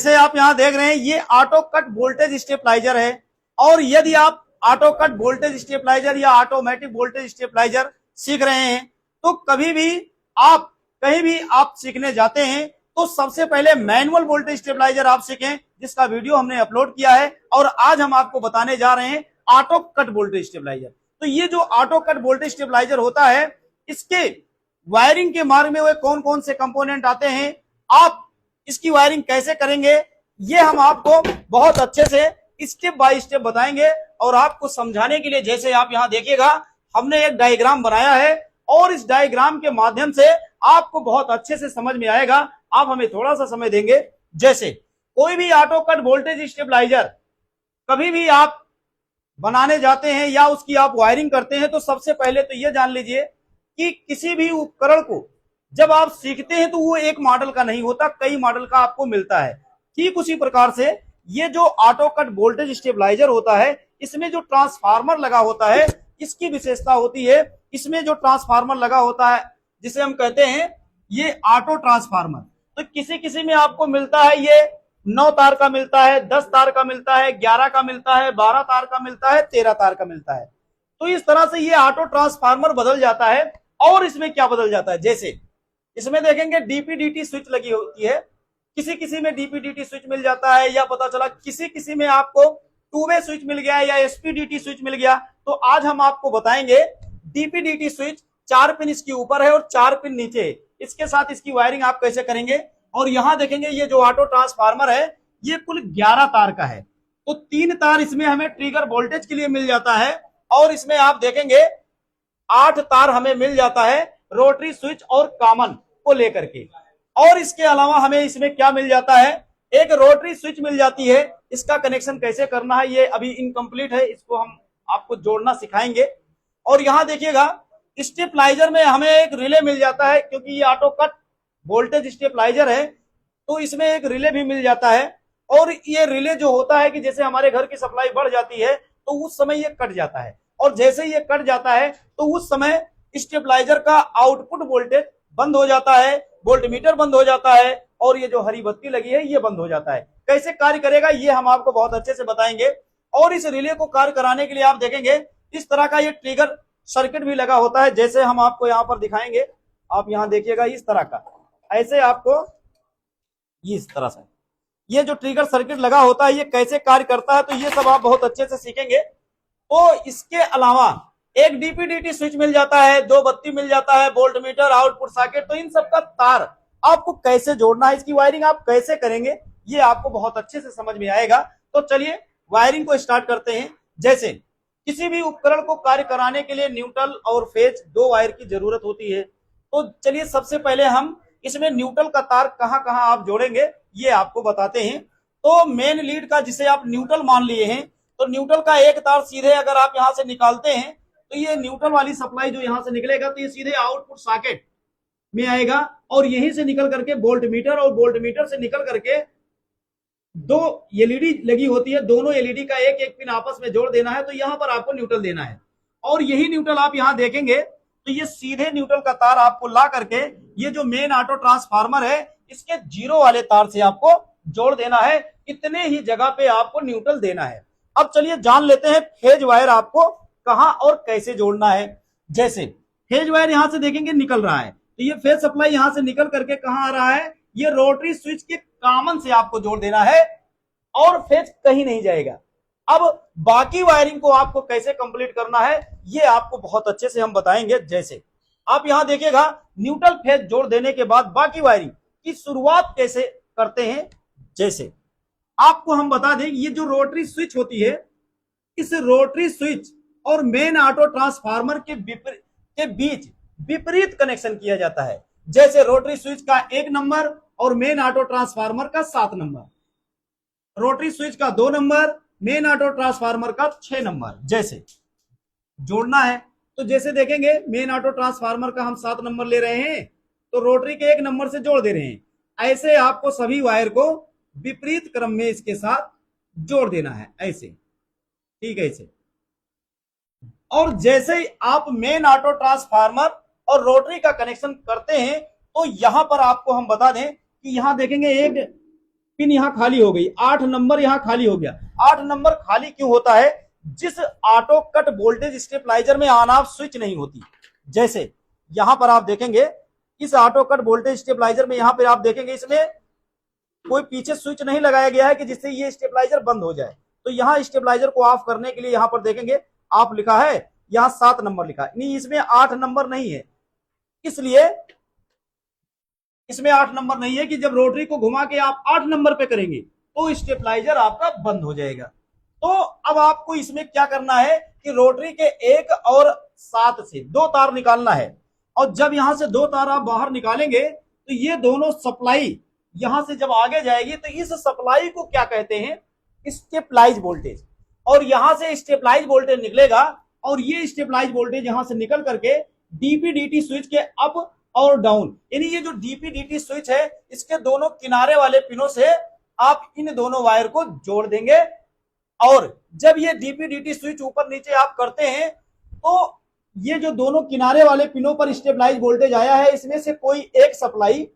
जैसे आप यहां देख रहे हैं ये ऑटो कट वोल्टेज स्टेबलाइजर है। और यदि आप ऑटो कट वोल्टेज स्टेबलाइजर या ऑटोमेटिक वोल्टेज स्टेबलाइजर सीख रहे हैं तो कभी भी आप कहीं भी आप सीखने जाते हैं तो सबसे पहले मैनुअल वोल्टेज स्टेबलाइजर आप सीखें, जिसका वीडियो हमने अपलोड किया है। और आज हम आपको बताने जा रहे हैं ऑटो कट वोल्टेज स्टेबलाइजर। तो ये जो ऑटो कट वोल्टेज स्टेबलाइजर होता है, इसके वायरिंग के मार्ग में वे कौन कौन से कंपोनेंट आते हैं, आप इसकी वायरिंग कैसे करेंगे, ये हम आपको बहुत अच्छे से स्टेप बाय स्टेप बताएंगे। और आपको समझाने के लिए जैसे आप यहां देखिएगा हमने एक डायग्राम बनाया है और इस डायग्राम के माध्यम से आपको बहुत अच्छे से समझ में आएगा। आप हमें थोड़ा सा समय देंगे। जैसे कोई भी ऑटो कट वोल्टेज स्टेबलाइजर कभी भी आप बनाने जाते हैं या उसकी आप वायरिंग करते हैं तो सबसे पहले तो यह जान लीजिए कि किसी भी उपकरण को जब आप सीखते हैं तो वो एक मॉडल का नहीं होता, कई मॉडल का आपको मिलता है। ठीक उसी प्रकार से ये जो ऑटो कट वोल्टेज स्टेबलाइजर होता है, इसमें जो ट्रांसफार्मर लगा होता है, इसकी विशेषता होती है, इसमें जो ट्रांसफार्मर लगा होता है जिसे हम कहते हैं ये ऑटो ट्रांसफार्मर। तो किसी किसी में आपको मिलता है ये 9 तार का मिलता है, 10 तार का मिलता है, 11 का मिलता है, 12 तार का मिलता है, 13 तार का मिलता है। तो इस तरह से ये ऑटो ट्रांसफार्मर बदल जाता है। और इसमें क्या बदल जाता है, जैसे इसमें देखेंगे डीपीडीटी स्विच लगी होती है, किसी किसी में डीपीडीटी स्विच मिल जाता है, या पता चला किसी किसी में आपको टू वे स्विच मिल गया या एसपीडीटी स्विच मिल गया। तो आज हम आपको बताएंगे डीपीडीटी स्विच 4 पिन इसके ऊपर है और 4 पिन नीचे है, इसके साथ इसकी वायरिंग आप कैसे करेंगे। और यहां देखेंगे ये जो ऑटो ट्रांसफार्मर है ये कुल 11 तार का है। तो 3 तार इसमें हमें ट्रिगर वोल्टेज के लिए मिल जाता है और इसमें आप देखेंगे 8 तार हमें मिल जाता है रोटरी स्विच और कॉमन को लेकर के। और इसके अलावा हमें इसमें क्या मिल जाता है, एक रोटरी स्विच मिल जाती है। इसका कनेक्शन कैसे करना है ये अभी इनकम्प्लीट है, इसको हम आपको जोड़ना सिखाएंगे। और यहां देखिएगा स्टेबलाइजर में हमें एक रिले मिल जाता है, क्योंकि ये ऑटो कट वोल्टेज स्टेबलाइजर है तो इसमें एक रिले भी मिल जाता है। और ये रिले जो होता है कि जैसे हमारे घर की सप्लाई बढ़ जाती है तो उस समय ये कट जाता है, और जैसे ये कट जाता है तो उस समय स्टेबलाइजर का आउटपुट वोल्टेज बंद हो जाता है, वोल्टमीटर बंद हो जाता है और ये जो हरी बत्ती लगी है ये बंद हो जाता है। कैसे कार्य करेगा ये हम आपको बहुत अच्छे से बताएंगे। और इस रिले को कार्य कराने के लिए आप देखेंगे इस तरह का ये ट्रिगर सर्किट भी लगा होता है, जैसे हम आपको यहाँ पर दिखाएंगे। आप यहाँ देखिएगा इस तरह का, ऐसे आपको इस तरह से ये जो ट्रिगर सर्किट लगा होता है ये कैसे कार्य करता है, तो ये सब आप बहुत अच्छे से सीखेंगे। तो इसके अलावा एक डीपीडीटी स्विच मिल जाता है, 2 बत्ती मिल जाता है, वोल्टमीटर, आउटपुट सॉकेट। तो इन सब का तार आपको कैसे जोड़ना है, इसकी वायरिंग आप कैसे करेंगे ये आपको बहुत अच्छे से समझ में आएगा। तो चलिए वायरिंग को स्टार्ट करते हैं। जैसे किसी भी उपकरण को कार्य कराने के लिए न्यूट्रल और फेज 2 वायर की जरूरत होती है। तो चलिए सबसे पहले हम इसमें न्यूट्रल का तार कहां कहां आप जोड़ेंगे ये आपको बताते हैं। तो मेन लीड का जिसे आप न्यूट्रल मान लिए हैं, तो न्यूट्रल का एक तार सीधे अगर आप यहां से निकालते हैं तो ये न्यूट्रल वाली सप्लाई जो यहां से निकलेगा तो ये सीधे आउटपुट सॉकेट में आएगा और यहीं से निकल करके वोल्टमीटर, और वोल्टमीटर से निकल करके 2 एलईडी लगी होती है, दोनों एलईडी का एक एक पिन आपस में जोड़ देना है। तो यहां पर आपको न्यूट्रल देना है और यही न्यूट्रल आप यहां देखेंगे तो ये सीधे न्यूट्रल का तार आपको ला करके ये जो मेन ऑटो ट्रांसफार्मर है इसके 0 वाले तार से आपको जोड़ देना है। इतने ही जगह पे आपको न्यूट्रल देना है। अब चलिए जान लेते हैं फेज वायर आपको कहां और कैसे जोड़ना है। जैसे फेज वायर यहां से देखेंगे निकल रहा है, तो ये फेज सप्लाई यहां से निकल करके कहां आ रहा है, ये रोटरी स्विच के कॉमन से आपको जोड़ देना है और फेज कहीं नहीं जाएगा। अब बाकी वायरिंग को आपको कैसे कंप्लीट करना है ये आपको बहुत अच्छे से हम बताएंगे। जैसे आप यहां देखिएगा न्यूट्रल फेज जोड़ देने के बाद बाकी वायरिंग की शुरुआत कैसे करते हैं। जैसे आपको हम बता दें ये जो रोटरी स्विच होती है, इस रोटरी स्विच और मेन ऑटो ट्रांसफार्मर के बीच विपरीत कनेक्शन किया जाता है। जैसे रोटरी स्विच का 1 नंबर और मेन ऑटो ट्रांसफार्मर का 7 नंबर, रोटरी स्विच का 2 नंबर, मेन ऑटो ट्रांसफार्मर का 6 नंबर। जैसे जोड़ना है तो जैसे देखेंगे मेन ऑटो ट्रांसफार्मर का हम 7 नंबर ले रहे हैं तो रोटरी के 1 नंबर से जोड़ दे रहे हैं। ऐसे आपको सभी वायर को विपरीत क्रम में इसके साथ जोड़ देना है, ऐसे, ठीक है, ऐसे। और जैसे ही आप मेन ऑटो ट्रांसफार्मर और रोटरी का कनेक्शन करते हैं तो यहां पर आपको हम बता दें कि यहां देखेंगे एक पिन यहाँ खाली हो गई, 8 नंबर यहाँ खाली हो गया। 8 नंबर खाली क्यों होता है? जिस ऑटो कट वोल्टेज स्टेबलाइजर में ऑन ऑफ स्विच नहीं होती। जैसे यहां पर आप देखेंगे इस ऑटो कट वोल्टेज स्टेबलाइजर में यहां पर आप देखेंगे इसमें कोई पीछे स्विच नहीं लगाया गया है कि जिससे ये स्टेबलाइजर बंद हो जाए। तो यहां स्टेबलाइजर को ऑफ करने के लिए यहां पर देखेंगे आप लिखा है, यहां 7 नंबर लिखा है, नहीं इसमें 8 नंबर नहीं है, इसलिए इसमें 8 नंबर नहीं है कि जब रोटरी को घुमा के आप 8 नंबर पे करेंगे तो स्टेबलाइजर आपका बंद हो जाएगा। तो अब आपको इसमें क्या करना है कि रोटरी के 1 और 7 से 2 तार निकालना है, और जब यहां से 2 तार आप बाहर निकालेंगे तो ये दोनों सप्लाई यहां से जब आगे जाएगी तो इस सप्लाई को क्या कहते हैं? Stabilize voltage. और यहां से स्टेबलाइज वोल्टेज निकलेगा और ये स्टेबलाइज वोल्टेज यहां से निकल करके डीपीडीटी स्विच के अप और डाउन, यानी ये जो डीपीडीटी स्विच है इसके दोनों किनारे वाले पिनों से आप इन दोनों वायर को जोड़ देंगे। और जब ये डीपीडीटी स्विच ऊपर नीचे आप करते हैं तो ये जो दोनों किनारे वाले पिनों पर स्टेबलाइज वोल्टेज आया है इसमें से कोई एक सप्लाई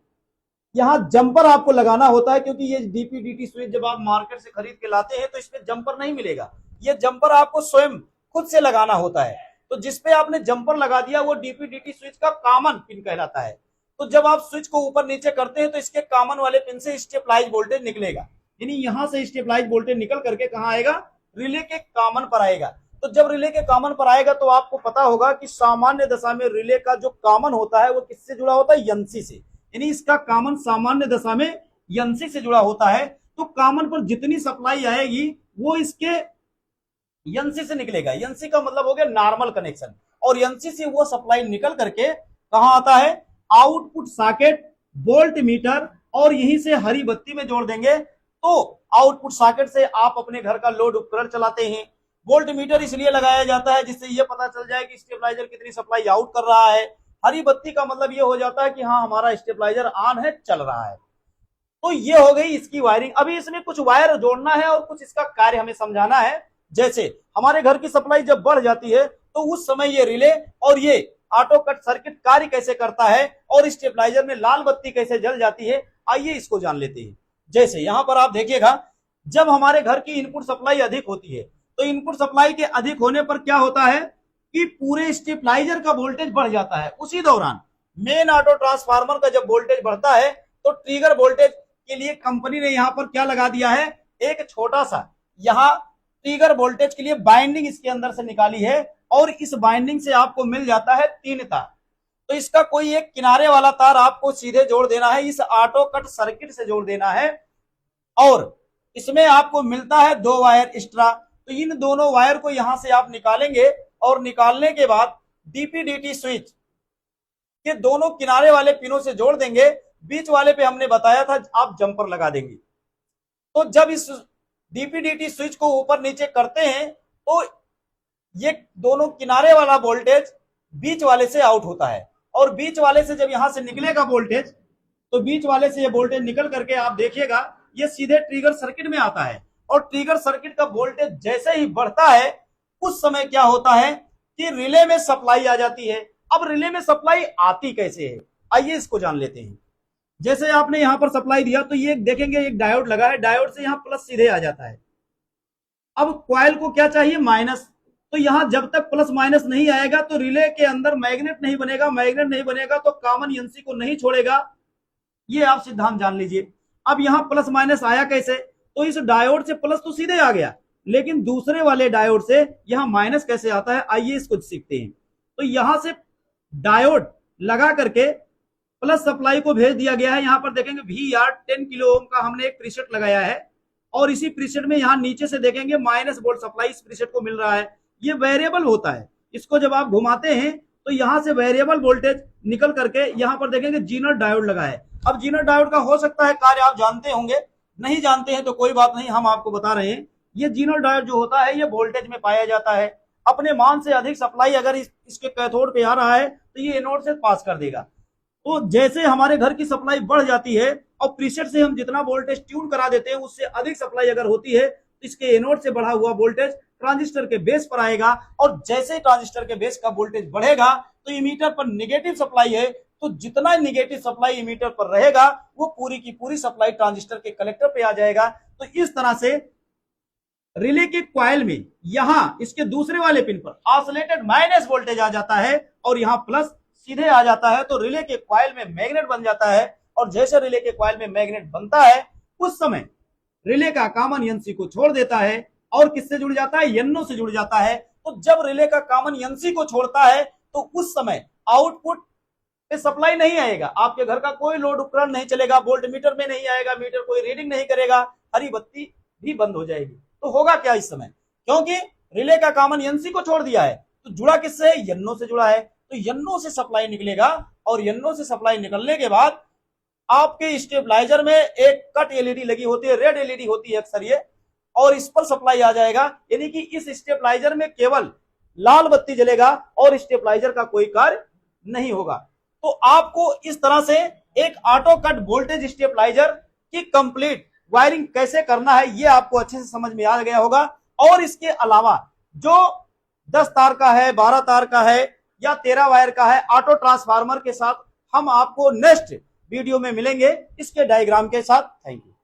यहां जंपर आपको लगाना होता है, क्योंकि ये डीपीडीटी स्विच जब आप मार्केट से खरीद के लाते हैं तो इसमें जंपर नहीं मिलेगा, ये जंपर आपको स्वयं खुद से लगाना होता है। तो जिसपे आपने जंपर लगा दिया वो डीपीडीटी स्विच का कॉमन पिन कहलाता है। तो जब आप स्विच को ऊपर नीचे करते हैं तो इसके कॉमन वाले पिन से स्टेबलाइज वोल्टेज निकलेगा, यानी यहां से स्टेबलाइज वोल्टेज निकल करके कहां आएगा? रिले के कॉमन पर आएगा। तो जब रिले के कॉमन पर आएगा तो आपको पता होगा कि सामान्य दशा में रिले का जो कॉमन होता है वो किससे जुड़ा होता है? यंसी से, यानी इसका कॉमन सामान्य दशा में यंसी से जुड़ा होता है। तो कॉमन पर जितनी सप्लाई आएगी वो इसके यंसी से निकलेगा। यंसी का मतलब हो गया नॉर्मल कनेक्शन, और यंसी से वो सप्लाई निकल करके कहां आता है? आउटपुट सॉकेट, वोल्ट मीटर, और यहीं से हरी बत्ती में जोड़ देंगे। तो आउटपुट सॉकेट से आप अपने घर का लोड उपकरण चलाते हैं। वोल्ट मीटर इसलिए लगाया जाता है जिससे ये पता चल जाए कि स्टेबलाइजर कितनी सप्लाई आउट कर रहा है। हरी बत्ती का मतलब ये हो जाता है कि हाँ हमारा स्टेबलाइजर ऑन है, चल रहा है। तो ये हो गई इसकी वायरिंग। अभी इसमें कुछ वायर जोड़ना है और कुछ इसका कार्य हमें समझाना है। जैसे हमारे घर की सप्लाई जब बढ़ जाती है तो उस समय ये रिले और ये ऑटो कट सर्किट कार्य कैसे करता है और स्टेबलाइजर में लाल बत्ती कैसे जल जाती है, आइए इसको जान लेते हैं। जैसे यहां पर आप देखिएगा, जब हमारे घर की इनपुट सप्लाई अधिक होती है तो इनपुट सप्लाई के अधिक होने पर क्या होता है कि पूरे स्टेबलाइजर का वोल्टेज बढ़ जाता है। उसी दौरान मेन ऑटो ट्रांसफार्मर का जब वोल्टेज बढ़ता है तो ट्रिगर वोल्टेज के लिए कंपनी ने यहां पर क्या लगा दिया है? एक छोटा सा यहां ट्रिगर वोल्टेज के लिए बाइंडिंग इसके अंदर से निकाली है, और इस बाइंडिंग से आपको मिल जाता है 3 तार। तो इसका कोई एक किनारे वाला तार आपको सीधे जोड़ देना है, इस ऑटो कट सर्किट से जोड़ देना है, और इसमें आपको मिलता है 2 वायर एक्स्ट्रा। तो इन दोनों वायर को यहां से आप निकालेंगे, और निकालने के बाद डीपीडीटी स्विच के दोनों किनारे वाले पिनों से जोड़ देंगे। बीच वाले पे हमने बताया था आप जंपर लगा देंगे। तो जब इस डीपीडीटी स्विच को ऊपर नीचे करते हैं तो ये दोनों किनारे वाला वोल्टेज बीच वाले से आउट होता है, और बीच वाले से जब यहां से निकलेगा वोल्टेज तो बीच वाले से ये वोल्टेज निकल करके आप देखिएगा ये सीधे ट्रिगर सर्किट में आता है। और ट्रिगर सर्किट का वोल्टेज जैसे ही बढ़ता है उस समय क्या होता है कि रिले में सप्लाई आ जाती है। अब रिले में सप्लाई आती कैसे है, आइए इसको जान लेते हैं। जैसे आपने यहां पर सप्लाई दिया तो ये देखेंगे एक डायोड लगा है, डायोड से यहां प्लस सीधे आ जाता है। अब कॉइल को क्या चाहिए? माइनस। तो यहां जब तक प्लस माइनस नहीं आएगा तो रिले के अंदर मैग्नेट नहीं बनेगा, मैग्नेट नहीं बनेगा तो कॉमन यंसी को नहीं छोड़ेगा। ये आप सिद्धांत जान लीजिए। अब यहां प्लस माइनस आया कैसे? तो इस डायोड से प्लस तो सीधे आ गया, लेकिन दूसरे वाले डायोड से यहां माइनस कैसे आता है, आइए इसको सीखते हैं। तो यहां से डायोड लगा करके प्लस सप्लाई को भेज दिया गया है। यहां पर देखेंगे VR 10 किलो ओम का हमने एक प्रीसेट लगाया है, और इसी प्रीसेट में यहां नीचे से देखेंगे माइनस वोल्ट सप्लाई इस प्रीसेट को मिल रहा है। ये वेरिएबल होता है, इसको जब आप घुमाते हैं तो यहां से वेरिएबल वोल्टेज निकल करके यहां पर देखेंगे जीनर डायोड लगा है। अब जीनर डायोड का हो सकता है कार्य आप जानते होंगे, नहीं जानते हैं तो कोई बात नहीं, हम आपको बता रहे हैं। ये जीनर डायोड जो होता है ये वोल्टेज में पाया जाता है। अपने मान से अधिक सप्लाई अगर इसके कैथोड पे आ रहा है तो ये एनोड से पास कर देगा। तो जैसे हमारे घर की सप्लाई बढ़ जाती है और प्रीसेट से हम जितना वोल्टेज ट्यून करा देते हैं उससे अधिक सप्लाई अगर होती है तो इसके एनोड से बढ़ा हुआ वोल्टेज ट्रांजिस्टर के बेस पर आएगा, और जैसे ट्रांजिस्टर के बेस का वोल्टेज बढ़ेगा तो इमीटर पर नेगेटिव सप्लाई है तो जितना निगेटिव सप्लाई इमीटर पर रहेगा वो पूरी की पूरी सप्लाई ट्रांजिस्टर के कलेक्टर पे आ जाएगा। तो इस तरह से रिले के कॉइल में यहां इसके दूसरे वाले पिन पर ऑसिलेटेड माइनस वोल्टेज आ जाता है और यहां प्लस सीधे आ जाता है। तो रिले के कॉइल में मैग्नेट बन जाता है और जैसे रिले के कॉइल में मैग्नेट बनता है उस समय रिले का कॉमन एनसी को छोड़ देता है और किससे जुड़ जाता है, एनओ से जुड़ जाता है। तो जब रिले का कॉमन एनसी को छोड़ता है तो उस समय आउटपुट पे सप्लाई नहीं आएगा, आपके घर का कोई लोड उपकरण नहीं चलेगा, वोल्ट मीटर में नहीं आएगा, मीटर कोई रीडिंग नहीं करेगा, हरी बत्ती भी बंद हो जाएगी। तो होगा क्या इस समय, क्योंकि रिले का कॉमन एनसी को छोड़ दिया है तो जुड़ा किससे है, एनओ से जुड़ा है। तो एनओ से सप्लाई निकलेगा और एनओ से सप्लाई निकलने के बाद आपके स्टेबलाइजर में एक कट एलईडी लगी होती है, रेड एलईडी होती है अक्सर ये, और इस पर सप्लाई आ जाएगा। यानी कि इस स्टेबलाइजर में केवल लाल बत्ती जलेगा और स्टेबलाइजर का कोई कार्य नहीं होगा। तो आपको इस तरह से एक ऑटो कट वोल्टेज स्टेबलाइजर की कंप्लीट वायरिंग कैसे करना है ये आपको अच्छे से समझ में आ गया होगा। और इसके अलावा जो 10 तार का है, 12 तार का है या 13 वायर का है ऑटो ट्रांसफार्मर के साथ हम आपको नेक्स्ट वीडियो में मिलेंगे इसके डायग्राम के साथ। Thank you.